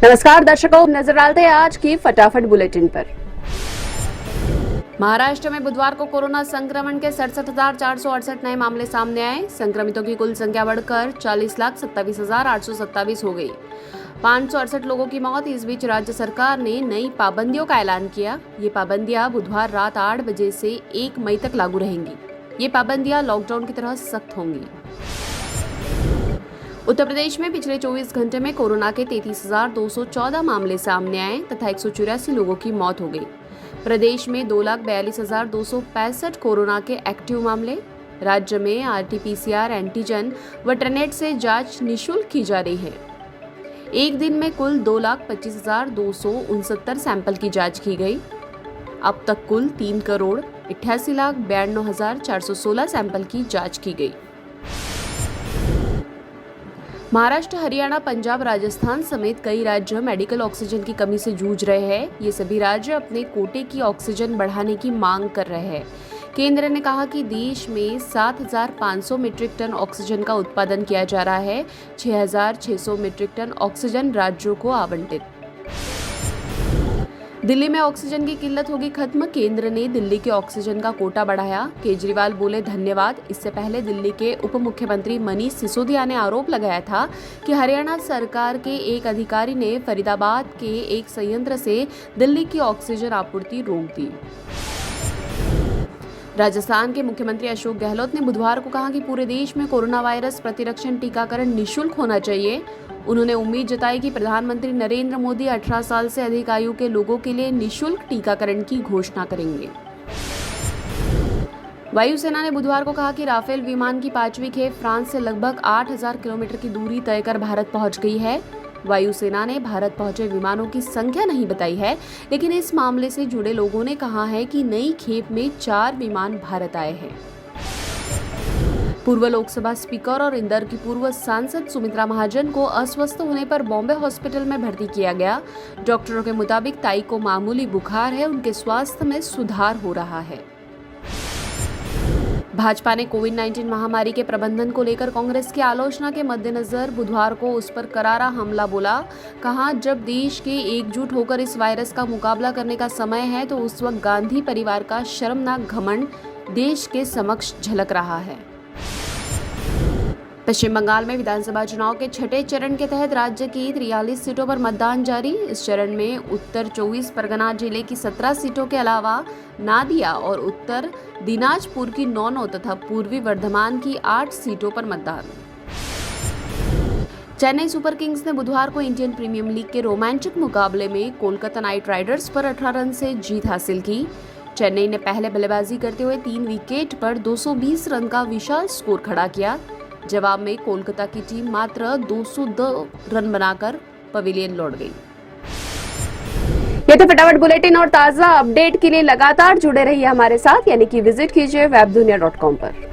नमस्कार दर्शकों, नजर डालते हैं आज की फटाफट बुलेटिन पर। महाराष्ट्र में बुधवार को कोरोना संक्रमण के 67,468 नए मामले सामने आए। संक्रमितों की कुल संख्या बढ़कर 40,27,827 हो गई। 568 लोगों की मौत। इस बीच राज्य सरकार ने नई पाबंदियों का ऐलान किया। ये पाबंदियां बुधवार रात 8 बजे से 1 मई तक लागू रहेंगी। ये पाबंदियां लॉकडाउन की तरह सख्त होंगी। उत्तर प्रदेश में पिछले 24 घंटे में कोरोना के 33,214 मामले सामने आए तथा 184 लोगों की मौत हो गई। प्रदेश में 2,42,265 कोरोना के एक्टिव मामले। राज्य में आरटी-पीसीआर, एंटीजन व ट्रेनेट से जांच निःशुल्क की जा रही है। एक दिन में कुल 2,25,269 सैंपल की जांच की गई। अब तक कुल 3,88,92,416 सैंपल की जांच की गई। महाराष्ट्र, हरियाणा, पंजाब, राजस्थान समेत कई राज्य मेडिकल ऑक्सीजन की कमी से जूझ रहे हैं। ये सभी राज्य अपने कोटे की ऑक्सीजन बढ़ाने की मांग कर रहे हैं। केंद्र ने कहा कि देश में 7,500 मीट्रिक टन ऑक्सीजन का उत्पादन किया जा रहा है। 6,600 मीट्रिक टन ऑक्सीजन राज्यों को आवंटित। दिल्ली में ऑक्सीजन की किल्लत होगी खत्म। केंद्र ने दिल्ली के ऑक्सीजन का कोटा बढ़ाया। केजरीवाल बोले धन्यवाद। इससे पहले दिल्ली के उप मुख्यमंत्री मनीष सिसोदिया ने आरोप लगाया था कि हरियाणा सरकार के एक अधिकारी ने फरीदाबाद के एक संयंत्र से दिल्ली की ऑक्सीजन आपूर्ति रोक दी। राजस्थान के मुख्यमंत्री अशोक गहलोत ने बुधवार को कहा कि पूरे देश में कोरोना वायरस प्रतिरक्षण टीकाकरण निःशुल्क होना चाहिए। उन्होंने उम्मीद जताई कि प्रधानमंत्री नरेंद्र मोदी 18 साल से अधिक आयु के लोगों के लिए निःशुल्क टीकाकरण की घोषणा करेंगे। वायुसेना ने बुधवार को कहा कि राफेल विमान की 5वीं खेप फ्रांस से लगभग 8,000 किलोमीटर की दूरी तय कर भारत पहुंच गई है। वायुसेना ने भारत पहुंचे विमानों की संख्या नहीं बताई है, लेकिन इस मामले से जुड़े लोगों ने कहा है कि नई खेप में 4 विमान भारत आए हैं। पूर्व लोकसभा स्पीकर और इंदौर की पूर्व सांसद सुमित्रा महाजन को अस्वस्थ होने पर बॉम्बे हॉस्पिटल में भर्ती किया गया। डॉक्टरों के मुताबिक ताई को मामूली बुखार है। उनके स्वास्थ्य में सुधार हो रहा है। भाजपा ने कोविड-19 महामारी के प्रबंधन को लेकर कांग्रेस की आलोचना के मद्देनजर बुधवार को उस पर करारा हमला बोला। कहा, जब देश के एकजुट होकर इस वायरस का मुकाबला करने का समय है तो उस वक्त गांधी परिवार का शर्मनाक घमंड देश के समक्ष झलक रहा है। पश्चिम बंगाल में विधानसभा चुनाव के छठे चरण के तहत राज्य की 43 सीटों पर मतदान जारी। इस चरण में उत्तर 24 परगना जिले की 17 सीटों के अलावा नादिया और उत्तर दिनाजपुर की 9 तथा पूर्वी वर्धमान की 8 सीटों पर मतदान। चेन्नई सुपर किंग्स ने बुधवार को इंडियन प्रीमियर लीग के रोमांचक मुकाबले में कोलकाता नाइट राइडर्स पर 18 रन से जीत हासिल की। चेन्नई ने पहले बल्लेबाजी करते हुए 3 विकेट पर 220 रन का विशाल स्कोर खड़ा किया। जवाब में कोलकाता की टीम मात्र 202 रन बनाकर पवेलियन लौट गई। ये तो फटाफट बुलेटिन और ताजा अपडेट के लिए लगातार जुड़े रहिए हमारे साथ, यानी कि विजिट कीजिए webdunia.com पर।